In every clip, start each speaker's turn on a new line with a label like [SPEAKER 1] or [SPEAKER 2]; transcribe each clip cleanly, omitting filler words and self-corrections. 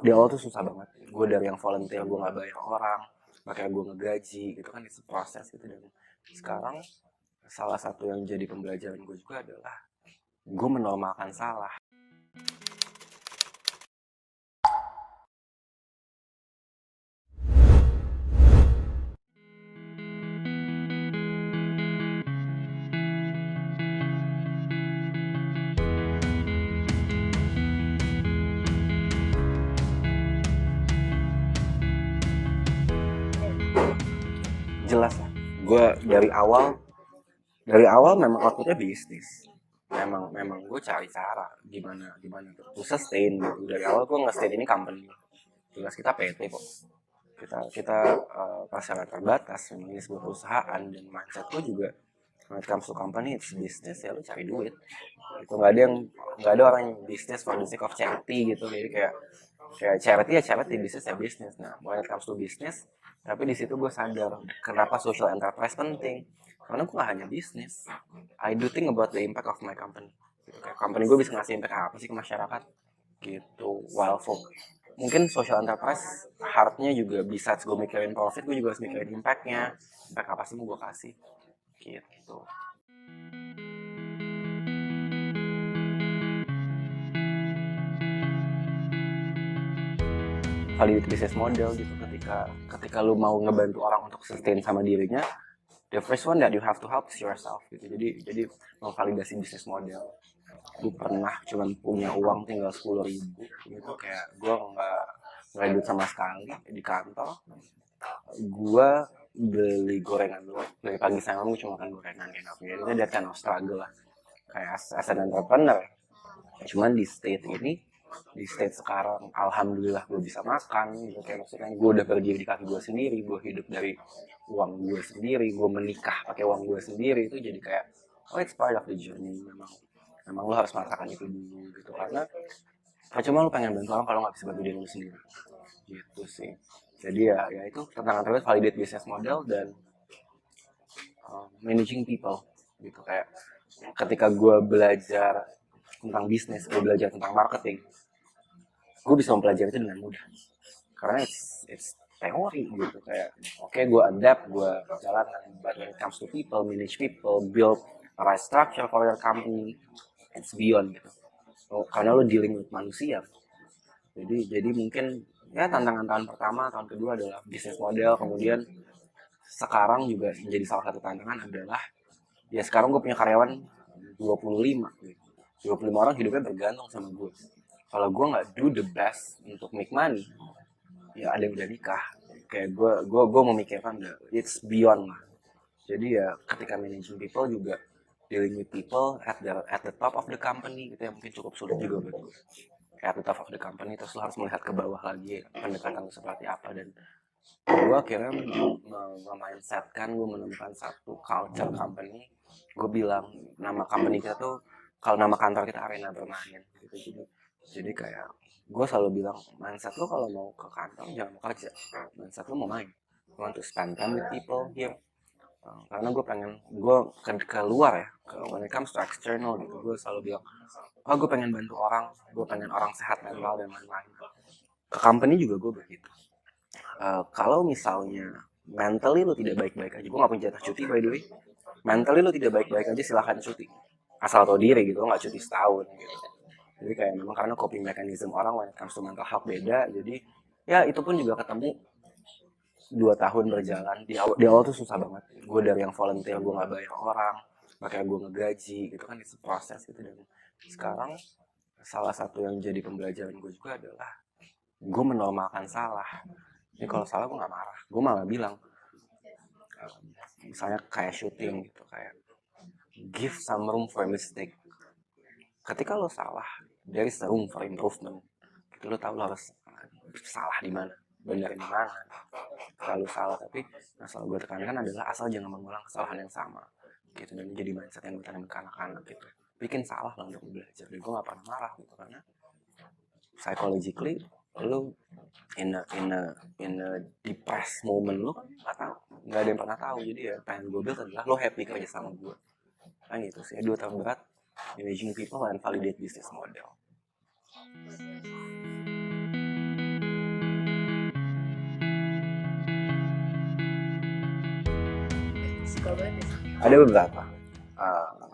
[SPEAKER 1] Di awal tuh susah banget, gue dari yang volunteer gue nggak bayar orang, makanya gue ngegaji gitu kan, itu proses gitu. Dan sekarang salah satu yang jadi pembelajaran gue juga adalah gue menormalkan salah. Jelas lah, gue dari awal memang outputnya bisnis. Memang gue cari cara gimana tuh sustain gitu. Dari awal gue nge-state ini company, jelas kita PT kok, kita pasaran terbatas, memang ini sebuah perusahaan. Dan mindset gue juga when it comes to company it's business, ya lu cari duit itu. Nggak ada orang yang bisnis for the sake of charity gitu. Jadi kayak charity ya charity, bisnis ya bisnis. Nah, when it comes to bisnis, tapi di situ gue sadar kenapa social enterprise penting. Karena gue gak hanya bisnis, I do think about the impact of my company gitu. Kayak company gue bisa ngasih impact apa sih ke masyarakat gitu. While for mungkin social enterprise heartnya juga bisa gue mikirin profit, gue juga harus mikirin impactnya, impact apa sih mau gue kasih gitu. Validate business model gitu. Ketika lu mau ngebantu orang untuk sustain sama dirinya, the first one that you have to help is yourself gitu. Jadi memvalidasi bisnis model. Gue pernah cuman punya uang tinggal 10.000 gitu, kayak gue nggak duit sama sekali di kantor. Gue beli gorengan dulu dari pagi sampai malam, gue cuma makan gorengan kayak gitu. Itu that kind of struggle lah, kayak as an entrepreneur. Cuman di state sekarang alhamdulillah gue bisa makan gitu. Kayak maksudnya gue udah berdiri di kaki gue sendiri, gue hidup dari uang gue sendiri, gue menikah pakai uang gue sendiri. Itu jadi kayak oh, it's part of the journey. Memang lo harus merasakan itu dulu gitu, karena cuma lo pengen bantu orang kalau nggak bisa bantu diri lo sendiri gitu sih. Jadi ya itu tantangan terberat, validate business model dan managing people gitu. Kayak ketika gue belajar tentang bisnis, gue belajar tentang marketing, gue bisa mempelajari itu dengan mudah karena it's teori gitu. Kayak oke, gue adapt, gue jalan. But when it comes to people, manage people, build a right structure for your company, it's beyond gitu. Karena lo dealing with manusia. Jadi mungkin ya tantangan tahun pertama, tahun kedua adalah bisnis model. Kemudian sekarang juga menjadi salah satu tantangan adalah ya sekarang gue punya karyawan 25 gitu. 25 orang hidupnya bergantung sama gue. Kalau gue nggak do the best untuk make money, ya ada yang udah nikah. Kayak gue memikirkan it's beyond lah. Jadi ya ketika managing people juga dealing with people at the top of the company gitu, yang mungkin cukup sulit juga buat gue. At the top of the company, terus lo harus melihat ke bawah lagi pendekatan seperti apa. Dan gue akhirnya mindsetkan, gue menemukan satu culture company. Gue bilang nama company kita tuh, kalau nama kantor kita Arena Bermain gitu. Jadi kayak gue selalu bilang mindset lo kalau mau ke kantor jangan mau kerja, mindset lo mau main, you want to spend time with people here. Karena gue ke luar ya, when it comes to external gitu, gue selalu bilang gue pengen bantu orang, gue pengen orang sehat mental dan lain-lain. Ke company juga gue begitu. Kalau misalnya mentally lo tidak baik-baik aja, gue gak punya jatah cuti by the way, mentally lo tidak baik-baik aja silahkan cuti, asal tau diri gitu, lo gak cuti setahun gitu. Jadi kayak memang karena coping mechanism orang when it comes to mental health beda. Jadi ya itu pun juga ketemu 2 tahun berjalan. Di awal tuh susah banget, gue dari yang volunteer gue gak bayar orang, makanya gue ngegaji gitu kan, itu proses gitu. Dan sekarang salah satu yang jadi pembelajaran gue juga adalah gue menormalkan salah. Jadi kalau salah gue gak marah, gue malah bilang misalnya kayak syuting gitu, kayak give some room for mistake. Ketika lo salah, there is room for improvement. Gitu, lo tahu lo harus salah di mana, benar di mana. Kalau salah, tapi yang selalu gue tekankan adalah asal jangan mengulang kesalahan yang sama. Gitu, dan jadi mindset yang gue tanam ke anak-anak gitu. Bikin salah lah untuk belajar. Dan gue gak pernah marah gitu, karena psychologically lo in a depressed moment lo kan nggak ada yang pernah tahu. Jadi ya pengen gue build adalah lo happy kerja sama gue kan gitu sih. 2 tahun berat managing people and validate business model. Ada beberapa.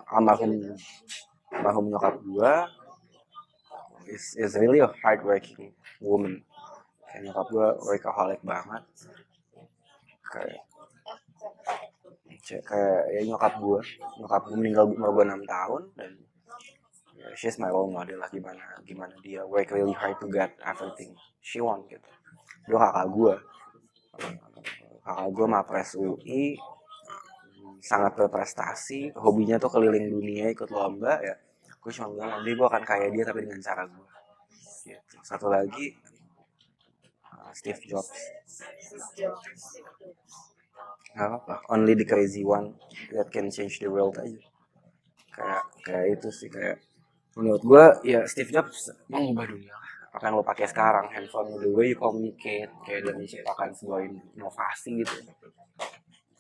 [SPEAKER 1] Almarhum almarhum nyokap gue is really a hardworking woman. Kayak nyokap gue workaholic banget. Kayak ya nyokap gue meninggal umur gue 6 tahun dan she's my role model lah, gimana dia work really hard to get everything she want gitu. Dia kakak gue mapres UI, sangat berprestasi, hobinya tuh keliling dunia ikut lomba ya. Gue cuma bilang nanti gue akan kayak dia tapi dengan cara gue gitu. Satu lagi Steve Jobs. Gak apa-apa, only the crazy one that can change the world aja. Kayak itu sih, kayak menurut gue ya Steve Jobs mengubah dunia. Apa yang lo pakai sekarang, handphone, the way you communicate, kayak dia menciptakan sebuah inovasi gitu.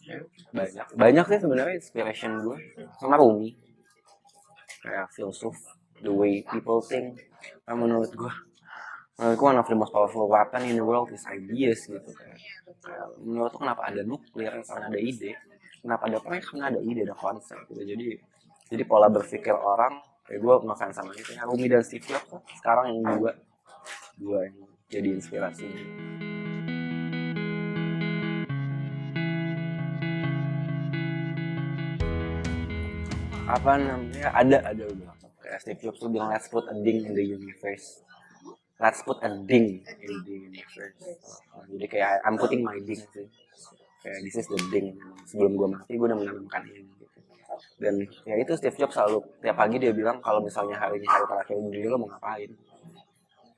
[SPEAKER 1] Ya, banyak sih sebenarnya inspiration gue sama Rumi, kayak filsuf, the way people think. Menurut gue one of the most powerful weapon in the world is ideas gitu. Kayak menurut tuh kenapa ada nuklir karena ada ide, kenapa ada perang karena ada ide, ada konsep gitu. Jadi pola berpikir orang kayak gue ngefans sama itu ya. Rumi dan Steve Jobs sekarang yang dua yang jadi inspirasi. Apa namanya, ada beberapa kayak Steve Jobs tuh bilang let's put a ding in the universe. Let's put a ding in the universe. Jadi kayak I'm putting my ding sih. Kayak this is the ding. Sebelum gue mati gue udah menanamkan ini. Gitu. Dan ya itu Steve Jobs selalu tiap pagi dia bilang kalau misalnya hari ini hari terakhir di lo mau ngapain.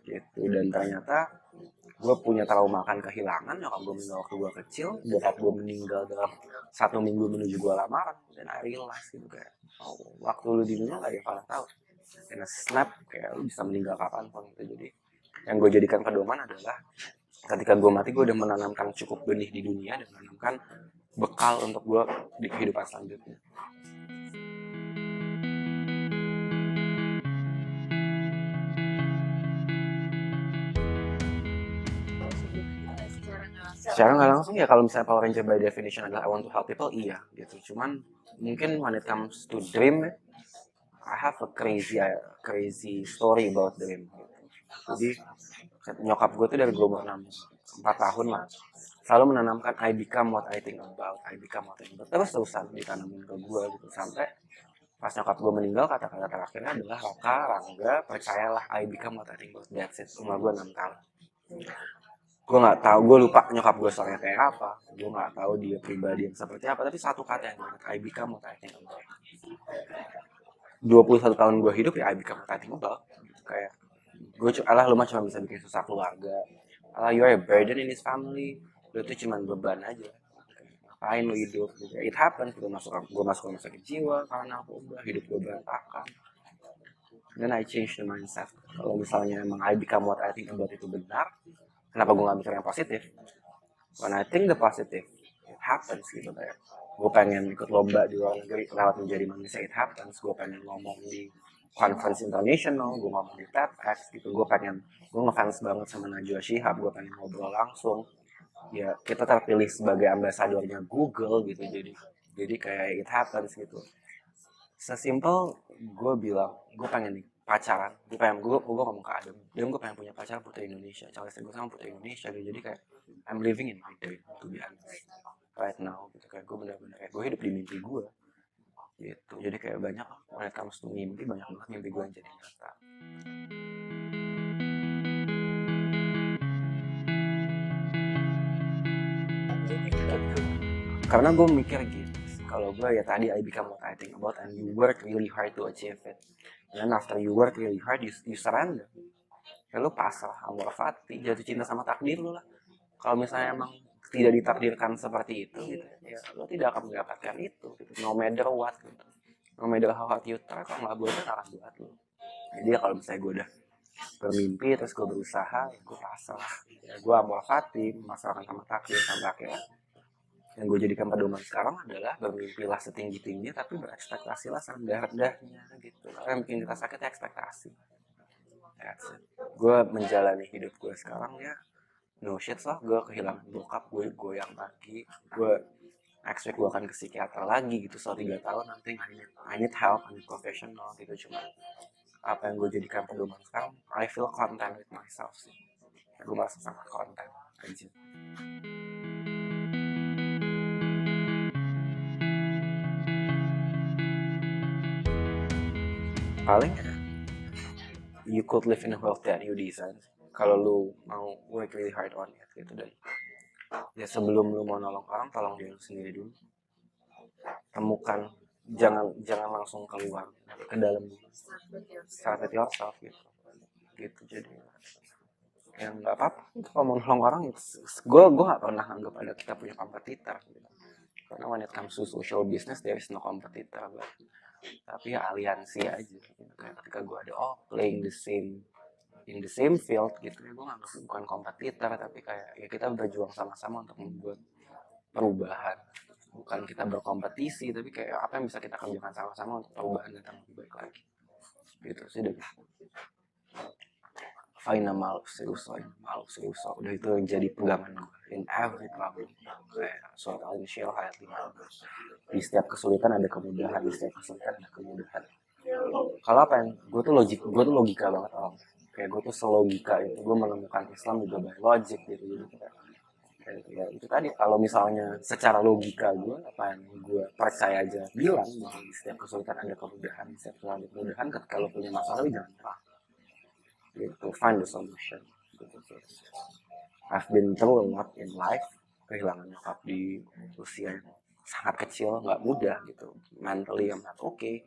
[SPEAKER 1] Gitu. Dan ternyata gue punya trauma akan kehilangan. Nyokap gue meninggal waktu gue kecil. Bokap gue meninggal dalam 1 minggu menuju gue lamaran. Dan I realize gitu kayak waktu lu di dunia gak ada yang pernah tahu. In a snap kayak lu bisa meninggal kapanpun gitu. Jadi yang gue jadikan pedoman adalah ketika gue mati gue udah menanamkan cukup benih di dunia dan menanamkan bekal untuk gue di kehidupan selanjutnya. Secara nggak langsung ya kalau misalnya Power Ranger by definition adalah I want to help people, iya gitu. Cuman mungkin when it comes to dream, I have a crazy story about dream. Jadi nyokap gue tuh dari gue umur 4 tahun lah selalu menanamkan I become what I think about, terus-terusan ditanamin ke gue gitu sampai pas nyokap gue meninggal kata-kata terakhirnya adalah Rangga percayalah I become what I think about, that's it. Umur gue 6 tahun. Gue nggak tahu, gue lupa nyokap gue soalnya kayak apa, gue nggak tahu dia pribadi yang seperti apa, tapi satu kata yang gue ingat I become what I think about. 21 tahun gue hidup ya I become what I think about. Kayak gue lu mah cuma bisa bikin susah keluarga, you are a burden in this family, lu tuh cuma beban aja, ngapain lu hidup gitu. It happens, gue masuk rumah sakit jiwa karena aku hidup gue berantakan. Then I change the mindset, kalau misalnya emang I become what I think about itu benar, kenapa gue gak mikir yang positif? When I think the positive, it happens gitu. Kayak gue pengen ikut lomba di luar negeri lewat menjadi manusia, it happens. Gue pengen ngomong di conference international, gue ngomong di TEDx gitu. Gue ngefans banget sama Najwa Shihab, gue pengen ngobrol langsung. Ya kita terpilih sebagai ambasadornya Google gitu. Jadi kayak it happens gitu. Sesimpel gue bilang gue pengen nih pacaran, gue ngomong ke Adam, gue pengen punya pacar putri Indonesia, calon istri gue sama putri Indonesia gitu. Jadi kayak I'm living in my dream to be honest right now gitu. Kayak gue bener-bener kayak gue hidup di mimpi gue gitu. Jadi kayak banyak when it comes to mimpi, banyak banget mimpi gue yang jadi nyata. Karena gue mikir gitu, kalau gue ya tadi I become what I think about and you work really hard to achieve it. And after you work really hard, you surrender. Ya lu pasrah, amor fati, jatuh cinta sama takdir lu lah. Kalau misalnya emang tidak ditakdirkan seperti itu gitu, ya lu tidak akan mendapatkan itu gitu. No matter what gitu. No matter how hard you try, kalau nggak buat akan buat lu. Jadi ya kalau misalnya gue udah bermimpi terus gue berusaha, ya gue pasrah. Ya gue amor fati, memasrahkan sama takdir sampai akhirnya. Yang gue jadikan pedoman sekarang adalah bermimpilah setinggi-tingginya tapi berekspektasilah serendah-rendahnya gitu. Karena yang bikin kita sakit ya ekspektasi. Gue menjalani hidup gue sekarang ya no shit lah, gue kehilangan bokap, gue goyang lagi, gue next week gue akan ke psikiater lagi gitu setelah 3 tahun. Nanti I need help, I need professional gitu. Cuma apa yang gue jadikan pedoman sekarang, I feel content with myself sih. Gue merasa sangat content aja. Paling you could live in a world that you design kalau lu mau work really hard on it gitu. Dan ya sebelum lu mau nolong orang, tolong diri lu sendiri dulu. Temukan, jangan langsung keluar, ke dalam dulu. Start with yourself gitu. Jadi ya nggak apa-apa kalau mau nolong orang. Gue nggak pernah anggap ada kita punya kompetitor gitu. Karena when it comes to social business there is no competitor, tapi ya aliansi aja gitu. Kayak ketika gue ada playing in the same field gitu ya, gue nganggap bukan kompetitor, tapi kayak ya kita berjuang sama-sama untuk membuat perubahan. Bukan kita berkompetisi, tapi kayak apa yang bisa kita kerjakan sama-sama untuk perubahan datang lebih baik lagi gitu sih. Dan Faina malu seriuso, udah itu yang jadi pegangan gue in every problem. Kayak surat Al-Insyirah ayat 5, di setiap kesulitan ada kemudahan, di setiap kesulitan ada kemudahan. Kalau apa yang gue tuh logika banget orang. Kayak gue tuh selogika itu, gue menemukan Islam juga by logic gitu. Jadi kayak ya itu tadi, kalau misalnya secara logika gue, apa yang gue percaya aja bilang bahwa di setiap kesulitan ada kemudahan, di setiap kesulitan ada kemudahan. Ketika lo punya masalah, jangan nyerah gitu, find the solution gitu. I've been through a lot in life, kehilangan nyokap di usia yang sangat kecil, nggak mudah gitu, mentally I'm not okay.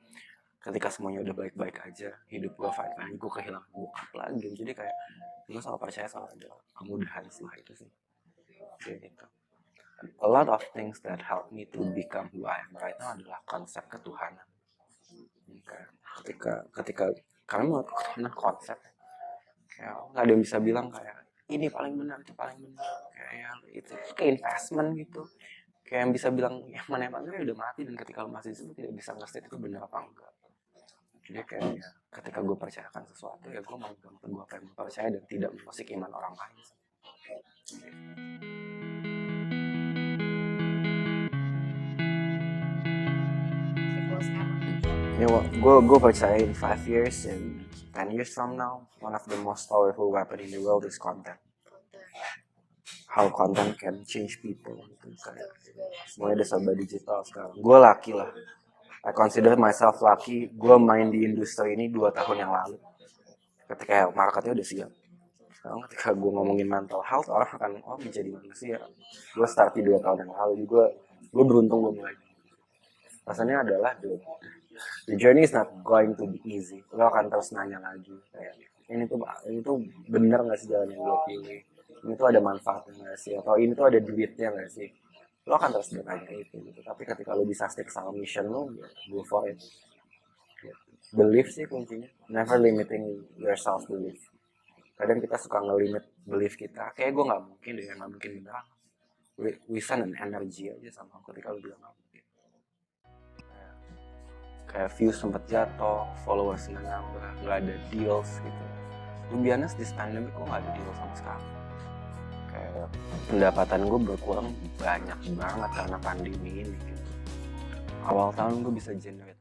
[SPEAKER 1] Ketika semuanya udah baik-baik aja, hidup gue fine-fine, gue kehilangan bokap lagi. Jadi kayak gue selalu percaya sama ada kemudahan setelah itu sih kayak gitu. A lot of things that help me to become who I am right now adalah konsep ketuhanan. Ketika karena konsep kayak nggak ada yang bisa bilang kayak ini paling benar, itu paling benar, kayak itu kayak investment gitu. Kayak yang bisa bilang ya mana yang benar udah mati, dan ketika lo masih disini tidak bisa nge-state itu benar apa enggak. Jadi kayak ya, ketika gue percayakan sesuatu ya gue mau gue apa yang gue percaya dan tidak mengusik iman orang lain. Ya, gue percaya in 5 years and 10 years from now, one of the most powerful weapon in the world is content. How content can change people gitu. Kayak semuanya udah serba digital sekarang. Gue lucky lah. I consider myself lucky. Gue main di industri ini 2 tahun yang lalu. Ketika marketnya udah siap. Sekarang ketika gue ngomongin mental health, orang akan menjadi manusia. Gue start di 2 tahun yang lalu. Gue beruntung gue mulai. Rasanya adalah the journey is not going to be easy. Lo akan terus nanya lagi kayak ini tuh bener nggak sih jalan yang gue pilih, ini tuh ada manfaatnya nggak sih, atau ini tuh ada duitnya nggak sih. Lo akan terus bertanya itu gitu. Tapi ketika lo bisa stick sama mission lo, go for it. Belief sih kuncinya, never limiting yourself belief. Kadang kita suka ngelimit belief kita, kayak gue nggak mungkin deh, nggak mungkin beneran. We send an energy aja sama ketika lo bilang nggak mungkin. Kayak views sempet jatuh, followers nggak nambah, nggak ada deals gitu. To be honest, this pandemic gue nggak ada deal sama sekali. Kayak pendapatan gue berkurang banyak banget karena pandemi ini gitu. Awal tahun gue bisa generate